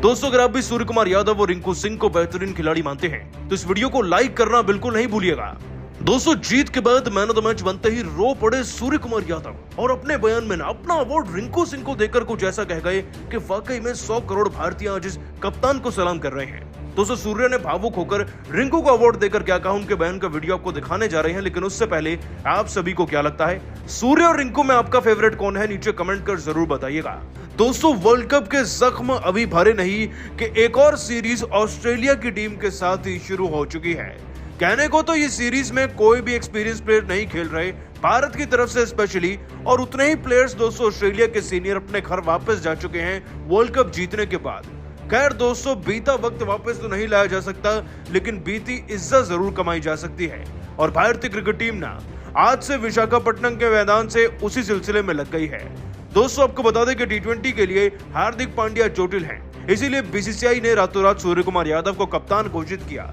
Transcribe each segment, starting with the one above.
दोस्तों अगर आप भी सूर्य कुमार यादव और रिंकू सिंह को बेहतरीन खिलाड़ी मानते हैं तो इस वीडियो को लाइक करना बिल्कुल नहीं भूलिएगा। दोस्तों जीत के बाद मैन ऑफ द मैच बनते ही रो पड़े सूर्य कुमार यादव और अपने बयान में अपना अवार्ड रिंकू सिंह को देकर कुछ ऐसा कह गए कि वाकई में 100 करोड़ भारतीय आज इस कप्तान को सलाम कर रहे हैं। दोस्तों सूर्य ने भावुक होकर रिंकू को अवार्ड देकर क्या कहा, उनके बयान का वीडियो आपको दिखाने जा रहे हैं, लेकिन उससे पहले आप सभी को क्या लगता है, सूर्य और रिंकू में आपका फेवरेट कौन है, नीचे कमेंट कर जरूर बताइएगा। दोस्तों वर्ल्ड कप के जख्म अभी भरे नहीं कि एक और सीरीज ऑस्ट्रेलिया की टीम के साथ ही शुरू हो चुकी है। कहने को तो ये सीरीज में कोई भी एक्सपीरियंस प्लेयर नहीं खेल रहे भारत की तरफ से स्पेशली, और उतने ही प्लेयर्स दोस्तों ऑस्ट्रेलिया के सीनियर अपने घर वापस जा चुके हैं वर्ल्ड कप जीतने के बाद। खैर दोस्तों बीता वक्त वापस तो नहीं लाया जा सकता, लेकिन बीती इज्जत जरूर कमाई जा सकती है और भारतीय क्रिकेट टीम ना आज से विशाखापट्टनम के मैदान से उसी सिलसिले में लग गई है। दोस्तों आपको बता दें कि टी20 के लिए हार्दिक पांड्या चोटिल हैं, इसीलिए बीसीसीआई ने रातों रात सूर्य कुमार यादव को कप्तान घोषित किया।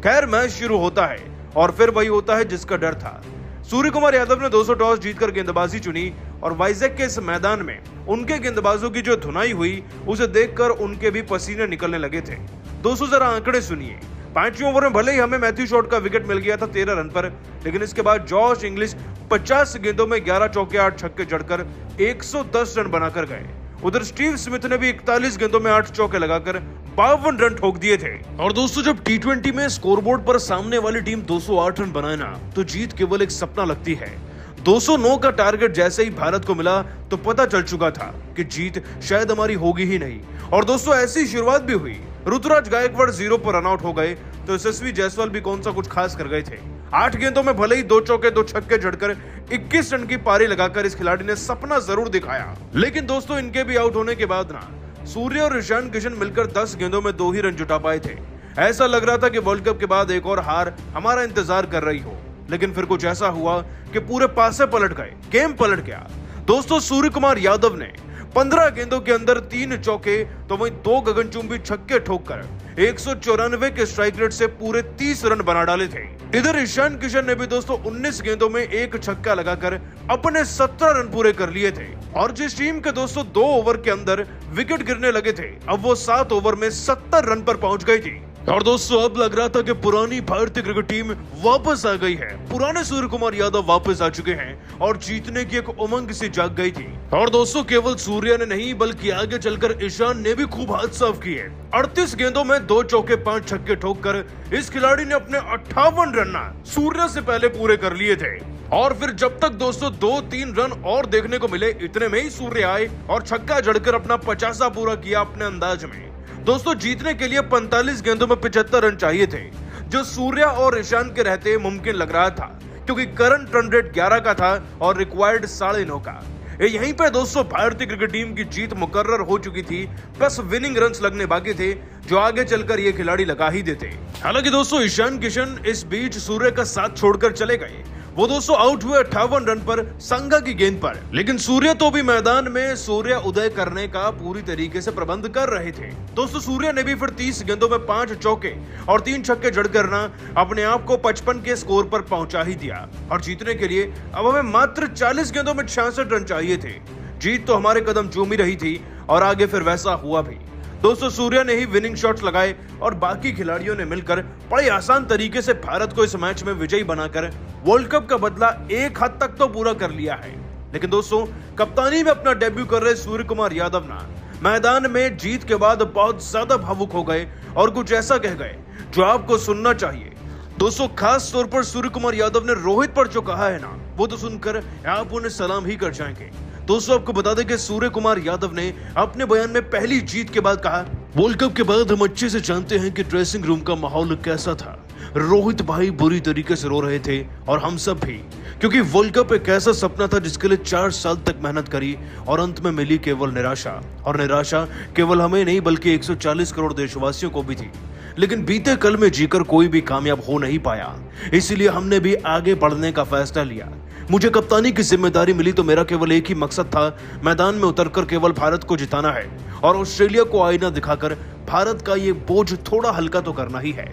खैर मैच शुरू होता है और फिर वही होता है जिसका डर था। सूर्य कुमार यादव ने 200 टॉस जीतकर गेंदबाजी चुनी और वाइजैक के इस मैदान में उनके गेंदबाजों की जो धुनाई हुई उसे देखकर उनके भी पसीने निकलने लगे थे। दोस्तों जरा आंकड़े सुनिए। 5वें ओवर में भले ही हमें मैथ्यू शॉट का विकेट मिल गया था 13 रन पर, लेकिन इसके बाद जॉश इंग्लिश 50 गेंदों में 11 चौके 8 छक्के जड़कर 110 रन बनाकर गए। उधर स्टीव स्मिथ ने भी 41 गेंदों में 8 चौके लगाकर 52 रन ठोक दिए थे। और दोस्तों जब टी20 में स्कोरबोर्ड पर सामने वाली टीम 208 रन बनाए ना तो जीत केवल एक सपना लगती है। 209 का टारगेट जैसे ही भारत को मिला तो पता चल चुका था कि जीत शायद हमारी होगी ही नहीं। और दोस्तों ऐसी शुरुआत भी हुई। ऋतुराज गायकवाड़ 0 पर रन आउट हो गए तो यशस्वी जायसवाल भी कौन सा कुछ खास कर गए थे। 8 गेंदों में भले ही 2 चौके 2 छक्के जड़कर 21 रन की पारी लगाकर इस खिलाड़ी ने सपना जरूर दिखाया। लेकिन दोस्तों इनके भी आउट होने के बाद ना सूर्य और ईशान किशन मिलकर 10 गेंदों में 2 ही रन जुटा पाए थे। ऐसा लग रहा था कि वर्ल्ड कप के बाद एक और हार हमारा इंतजार कर रही हो, लेकिन फिर कुछ ऐसा हुआ कि पूरे पासे पलट गए, गेम पलट गया। दोस्तों सूर्य कुमार यादव ने 15 गेंदों के अंदर 3 चौके तो वहीं 2 गगनचुंबी छक्के ठोककर 194 के स्ट्राइक रेट से पूरे 30 रन बना डाले थे। इधर ईशान किशन ने भी दोस्तों 19 गेंदों में 1 छक्का लगाकर अपने 17 रन पूरे कर लिए थे। और जिस टीम के दोस्तों 2 ओवर के अंदर विकेट गिरने लगे थे, अब वो 7 ओवर में 70 रन पर पहुंच गई थी। और दोस्तों अब लग रहा था कि पुरानी भारतीय क्रिकेट टीम वापस आ गई है, पुराने सूर्य कुमार यादव वापस आ चुके हैं और जीतने की एक उमंग सी जाग गई थी। और दोस्तों केवल सूर्य ने नहीं बल्कि आगे चलकर ईशान ने भी खूब हाथ साफ किए। 38 गेंदों में 2 चौके 5 छक्के ठोककर इस खिलाड़ी ने अपने 58 रन सूर्य से पहले पूरे कर लिए थे। और फिर जब तक दोस्तों 2-3 रन और देखने को मिले, इतने में ही सूर्य आए और छक्का जड़कर अपना 50 पूरा किया अपने अंदाज में। दोस्तों जीतने के लिए 45 गेंदों में 75 रन चाहिए थे, जो सूर्य और ईशान के रहते मुमकिन लग रहा था, क्योंकि करंट रन रेट 11 का था और रिक्वायर्ड 9.5 का। यहीं पे दोस्तों भारतीय क्रिकेट टीम की जीत मुकर्रर हो चुकी थी, बस विनिंग रन्स लगने बाकी थे जो आगे चलकर ये खिलाड़ी लगा ही देते। हालांकि दोस्तों ईशान किशन इस बीच सूर्य का साथ छोड़कर चले गए। वो दोस्तों आउट हुए 58 रन पर संगा की गेंद पर, लेकिन सूर्य तो भी मैदान में सूर्य उदय करने का पूरी तरीके से प्रबंध कर रहे थे। दोस्तों सूर्य ने भी फिर 30 गेंदों में 5 चौके और 3 छक्के जड़कर ना अपने आप को 55 के स्कोर पर पहुंचा ही दिया। और जीतने के लिए अब हमें मात्र 40 गेंदों में 66 रन चाहिए थे। जीत तो हमारे कदम चूम ही रही थी और आगे फिर वैसा हुआ भी। दोस्तों सूर्य ने ही विनिंग शॉट्स लगाए और बाकी खिलाड़ियों ने मिलकर बड़े आसान तरीके से भारत को इस मैच में विजयी बनाकर वर्ल्ड कप का बदला एक हद तक तो पूरा कर लिया है। लेकिन दोस्तों कप्तानी में अपना डेब्यू कर रहे सूर्य कुमार यादव ना मैदान में जीत के बाद बहुत ज्यादा भावुक हो गए और कुछ ऐसा कह गए जो आपको सुनना चाहिए। दोस्तों खास तौर पर सूर्य कुमार यादव ने रोहित पर जो कहा है ना, वो तो सुनकर आप उन्हें सलाम ही कर जाएंगे। दोस्तों आपको बता दें कि सूर्य कुमार यादव ने अपने बयान में पहली जीत के बाद कहा, वर्ल्ड कप के बाद हम अच्छे से जानते हैं कि ड्रेसिंग रूम का माहौल कैसा था। रोहित भाई बुरी तरीके से रो रहे थे और हम सब भी, क्योंकि वर्ल्ड कप एक ऐसा सपना था जिसके लिए 4 साल तक मेहनत करी और अंत में मिली केवल निराशा। और निराशा केवल हमें नहीं बल्कि 140 करोड़ देशवासियों को भी थी। लेकिन बीते कल में जीकर कोई भी कामयाब हो नहीं पाया, इसीलिए हमने भी आगे बढ़ने का फैसला लिया। मुझे कप्तानी की जिम्मेदारी मिली तो मेरा केवल एक ही मकसद था, मैदान में उतरकर केवल भारत को जिताना है और ऑस्ट्रेलिया को आईना दिखाकर भारत का ये बोझ थोड़ा हल्का तो करना ही है।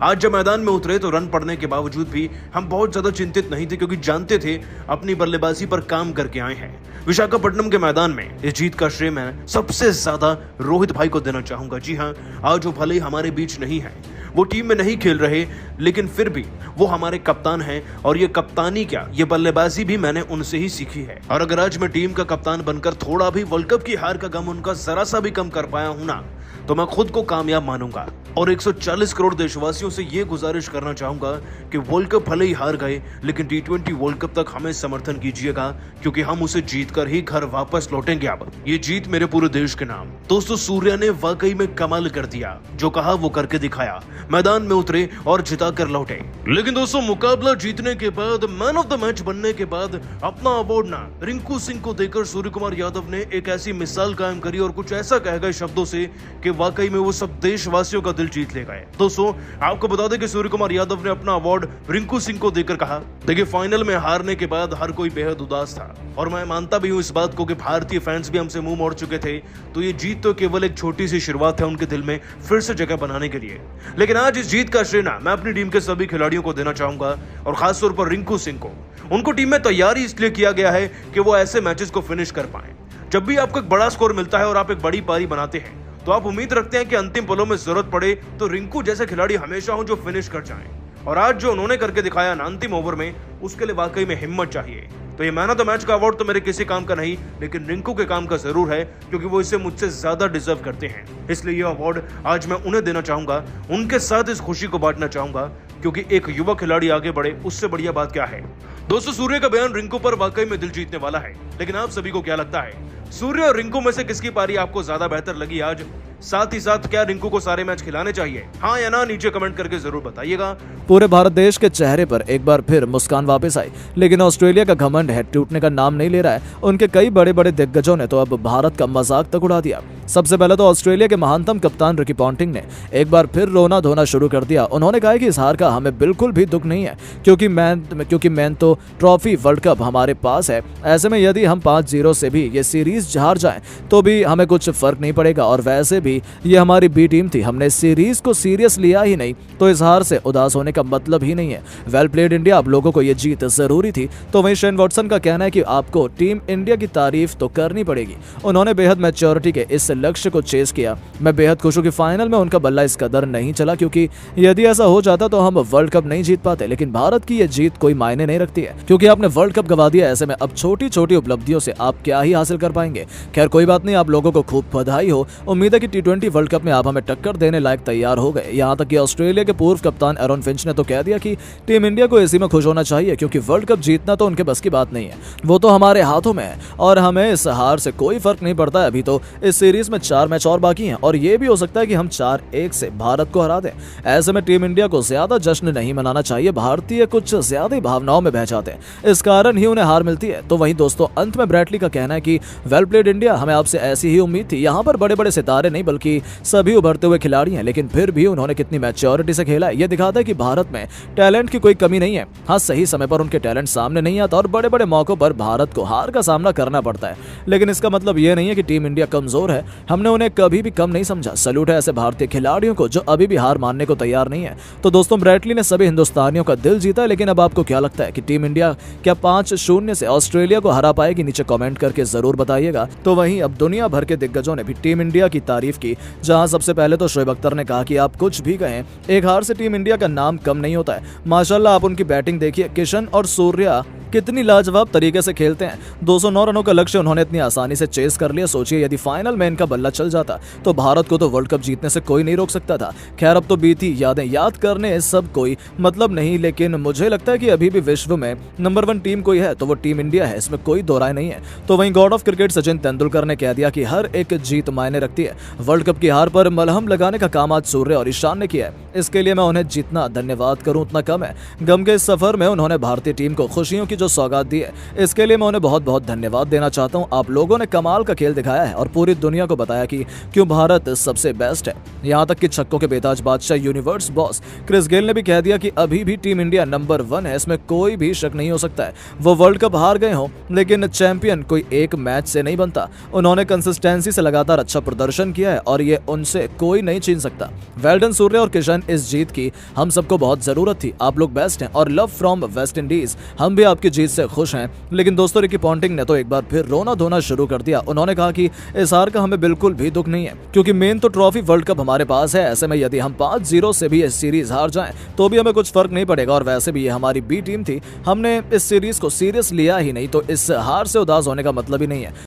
आज जब मैदान में उतरे तो रन पड़ने के बावजूद भी हम बहुत ज्यादा चिंतित नहीं थे, क्योंकि जानते थे अपनी बल्लेबाजी पर काम करके आए हैं। विशाखापट्टनम के मैदान में इस जीत का श्रेय मैं सबसे ज्यादा रोहित भाई को देना चाहूंगा। जी हाँ, आज वो भले ही हमारे बीच नहीं है, वो टीम में नहीं खेल रहे, लेकिन फिर भी वो हमारे कप्तान हैं, और ये कप्तानी क्या, ये बल्लेबाजी भी मैंने उनसे ही सीखी है। और अगर आज मैं टीम का कप्तान बनकर थोड़ा भी वर्ल्ड कप की हार का गम उनका जरा सा भी कम कर पाया हूं ना, तो मैं खुद को कामयाब मानूंगा। और 140 करोड़ देशवासियों से ये गुजारिश करना चाहूंगा कि वर्ल्ड कप भले ही हार गए, लेकिन T20 वर्ल्ड कप तक हमें समर्थन कीजिएगा, क्योंकि हम उसे जीतकर ही घर वापस लौटेंगे। अब ये जीत मेरे पूरे देश के नाम। दोस्तों, सूर्या ने वाकई में कमाल कर दिया, जो कहा वो करके दिखाया। मैदान में उतरे और जिता कर लौटे। लेकिन दोस्तों, मुकाबला जीतने के बाद, मैन ऑफ द मैच बनने के बाद अपना अवार्ड ना रिंकू सिंह को देकर सूर्य कुमार यादव ने एक ऐसी मिसाल कायम करी और कुछ ऐसा कह गए शब्दों से कि वाकई में वो सब देशवासियों का दिल जीत ले गए। दोस्तों, आपको बता दें कि सूर्य कुमार यादव ने अपना अवार्ड रिंकू सिंह को देकर कहा, देखिए फाइनल में हारने के बाद हर कोई बेहद उदास था, और मैं मानता भी हूं इस बात को कि भारतीय फैंस भी हमसे मुंह मोड़ चुके थे, तो ये जीत तो केवल एक छोटी सी शुरुआत है उनके दिल में फिर से जगह बनाने के लिए। लेकिन आज इस जीत का श्रेय ना मैं अपनी टीम के सभी खिलाड़ियों को देना चाहूंगा, और खासतौर पर रिंकू सिंह को। उनको टीम में तैयारी इसलिए किया गया है कि वो ऐसे मैचेस को फिनिश कर पाए। जब भी आपको एक बड़ा स्कोर मिलता है और आप एक बड़ी पारी बनाते हैं, तो आप उम्मीद रखते हैं कि अंतिम पलों में जरूरत पड़े तो रिंकू जैसे खिलाड़ी हमेशा हो जो फिनिश कर जाएं। और आज जो उन्होंने करके दिखाया ना अंतिम ओवर में, उसके लिए वाकई में हिम्मत चाहिए। तो ये मैन ऑफ द मैच का अवार्ड तो मेरे किसी काम का नहीं, लेकिन रिंकू के काम का जरूर है, क्योंकि वो इसे मुझसे ज्यादा डिजर्व करते हैं। इसलिए ये अवार्ड आज मैं उन्हें देना चाहूंगा, उनके साथ इस खुशी को बांटना चाहूंगा, क्योंकि एक युवा खिलाड़ी आगे बढ़े, उससे बढ़िया बात क्या है। दोस्तों, सूर्य का बयान रिंकू पर वाकई में दिल जीतने वाला है, लेकिन आप सभी को क्या लगता है, सूर्य और रिंकू में से किसकी पारी आपको ज्यादा बेहतर लगी आज? साथ ही साथ क्या रिंकू को सारे मैच खिलाने चाहिए? हाँ या ना, नीचे कमेंट करके जरूर बताइएगा। पूरे भारत देश के चेहरे पर एक बार फिर मुस्कान वापस आई, लेकिन ऑस्ट्रेलिया का घमंड है टूटने का नाम नहीं ले रहा है। उनके कई बड़े बड़े दिग्गजों ने तो अब भारत का मजाक तक उड़ा दिया। सबसे पहले तो ऑस्ट्रेलिया के महानतम कप्तान रिकी पॉन्टिंग ने एक बार फिर रोना धोना शुरू कर दिया। उन्होंने कहा कि इस हार का हमें बिल्कुल भी दुख नहीं है, क्योंकि मैन तो ट्रॉफी वर्ल्ड कप हमारे पास है। ऐसे में यदि हम 5-0 से भी ये सीरीज हार जाएं तो भी हमें कुछ फर्क नहीं पड़ेगा, और वैसे भी ये हमारी बी टीम थी, हमने सीरीज को सीरियस लिया ही नहीं, तो इस हार से उदास होने का मतलब ही नहीं है। वेल प्लेड इंडिया, आप लोगों को ये जीत जरूरी थी। तो वहीं शेन वॉटसन का कहना है कि आपको टीम इंडिया की तारीफ तो करनी पड़ेगी, उन्होंने बेहद मैच्योरिटी के इस लक्ष्य को चेस किया। मैं बेहद खुश हूं कि फाइनल में उनका बल्ला इस कदर नहीं चला, क्योंकि यदि ऐसा हो जाता तो हम वर्ल्ड कप नहीं जीत पाते। लेकिन भारत की यह जीत कोई मायने नहीं रखती है, क्योंकि आपने वर्ल्ड कप गवा दिया। ऐसे में अब छोटी छोटी उपलब्धियों से आप क्या ही हासिल कर पाएंगे। खैर कोई बात नहीं, आप लोगों को खूब बधाई हो। उम्मीद है कि T20 वर्ल्ड कप में आप हमें टक्कर देने लायक तैयार हो गए। यहाँ तक कि ऑस्ट्रेलिया के पूर्व कप्तान एरन फिंच ने तो कह दिया कि टीम इंडिया को इसी में खुश होना चाहिए, क्योंकि वर्ल्ड कप जीतना तो उनके बस की बात नहीं है, वो तो हमारे हाथों में है, और हमें इस हार से कोई फर्क नहीं पड़ता है। अभी तो इस सीरीज में 4 मैच और बाकी हैं, और ये भी हो सकता है कि हम 4-1 से भारत को हरा दें। ऐसे में टीम इंडिया को ज्यादा जश्न नहीं मनाना चाहिए, भारतीय कुछ ज्यादा भावनाओं में बह जाते हैं, इस कारण ही उन्हें हार मिलती है। तो वहीं दोस्तों, अंत में ब्रैटली का कहना है कि वेल प्लेड इंडिया, हमें आपसे ऐसी ही उम्मीद थी। यहाँ पर बड़े बड़े सितारे नहीं बल्कि सभी उभरते हुए खिलाड़ी हैं, लेकिन फिर भी उन्होंने कितनी मैच्योरिटी से खेला है। ये दिखाता है कि भारत में टैलेंट की कोई कमी नहीं है। हाँ, सही समय पर उनके टैलेंट सामने नहीं आता और बड़े बड़े मौकों पर भारत को हार का सामना करना पड़ता है, लेकिन इसका मतलब ये नहीं है कि टीम इंडिया कमजोर है। हमने उन्हें कभी भी कम नहीं समझा। सैल्यूट है ऐसे भारतीय खिलाड़ियों को जो अभी भी हार मानने को तैयार नहीं है। तो दोस्तों, ब्रैटली ने सभी हिंदुस्तानियों का दिल जीता, लेकिन अब आपको क्या लगता है कि टीम इंडिया क्या 5-0 से ऑस्ट्रेलिया को हरा पाएगी? नीचे कमेंट करके जरूर बताइएगा। तो वहीं अब दुनिया भर के दिग्गजों ने भी टीम इंडिया की तारीफ की, जहां सबसे पहले तो शोएब अख्तर ने कहा कि आप कुछ भी कहें, एक हार से टीम इंडिया का नाम कम नहीं होता है। माशाल्लाह, आप उनकी बैटिंग देखिए, किशन और सूर्या कितनी लाजवाब तरीके से खेलते हैं। 209 रनों का लक्ष्य उन्होंने इतनी आसानी से चेस कर लिया। सोचिए यदि फाइनल में इनका बल्ला चल जाता तो भारत को तो वर्ल्ड कप जीतने से कोई नहीं रोक सकता था। खैर, अब तो बीती यादें याद करने सब कोई मतलब नहीं, लेकिन मुझे लगता है कि अभी भी विश्व में नंबर 1 टीम कोई है तो वो टीम इंडिया है, इसमें कोई दो राय नहीं है। तो वहीं God of cricket Sachin Tendulkar ने कह दिया कि हर एक जीत मायने रखती है। वर्ल्ड कप की हार पर मलहम लगाने का काम आज सूर्य और ईशान ने किया है। इसके लिए मैं उन्हें जितना धन्यवाद करूं उतना कम है। गम के इस सफर में उन्होंने भारतीय टीम को खुशियों की जो जो सौगात दी है इसके लिए मैं उन्हें बहुत बहुत धन्यवाद देना चाहता हूं। आप लोगों ने कमाल का खेल दिखाया है और पूरी दुनिया को बताया कि क्यों भारत सबसे बेस्ट है। यहां तक कि छक्कों के बेताज बादशाह यूनिवर्स बॉस क्रिस गेल ने भी कह दिया कि अभी भी टीम इंडिया नंबर 1 है, इसमें कोई भी शक नहीं हो सकता है। वो वर्ल्ड कप हार गए हो लेकिन चैंपियन कोई एक मैच से नहीं बनता। उन्होंने कंसिस्टेंसी से लगातार अच्छा प्रदर्शन किया है और ये उनसे कोई नहीं छीन सकता। वेल डन सूर्य और किशन, इस जीत की हम सबको बहुत जरूरत थी। आप लोग बेस्ट हैं और लव फ्रॉम वेस्ट इंडीज। हम भी आपकी जीत से खुश हैं। लेकिन दोस्तों रिकी पॉन्टिंग ने तो एक बार फिर रोना धोना शुरू कर दिया। उन्होंने कहा कि इस हार का हमें बिल्कुल भी दुख नहीं है क्योंकि मेन तो ट्रॉफी वर्ल्ड कप हमारे पास है। ऐसे में यदि हम 5-0 से भी इस सीरीज हार जाएं तो भी हमें कुछ फर्क नहीं पड़ेगा और वैसे भी ये हमारी बी टीम थी। हमने इस सीरीज को सीरियस लिया ही नहीं तो इस हार से उदास होने का मतलब ही नहीं है।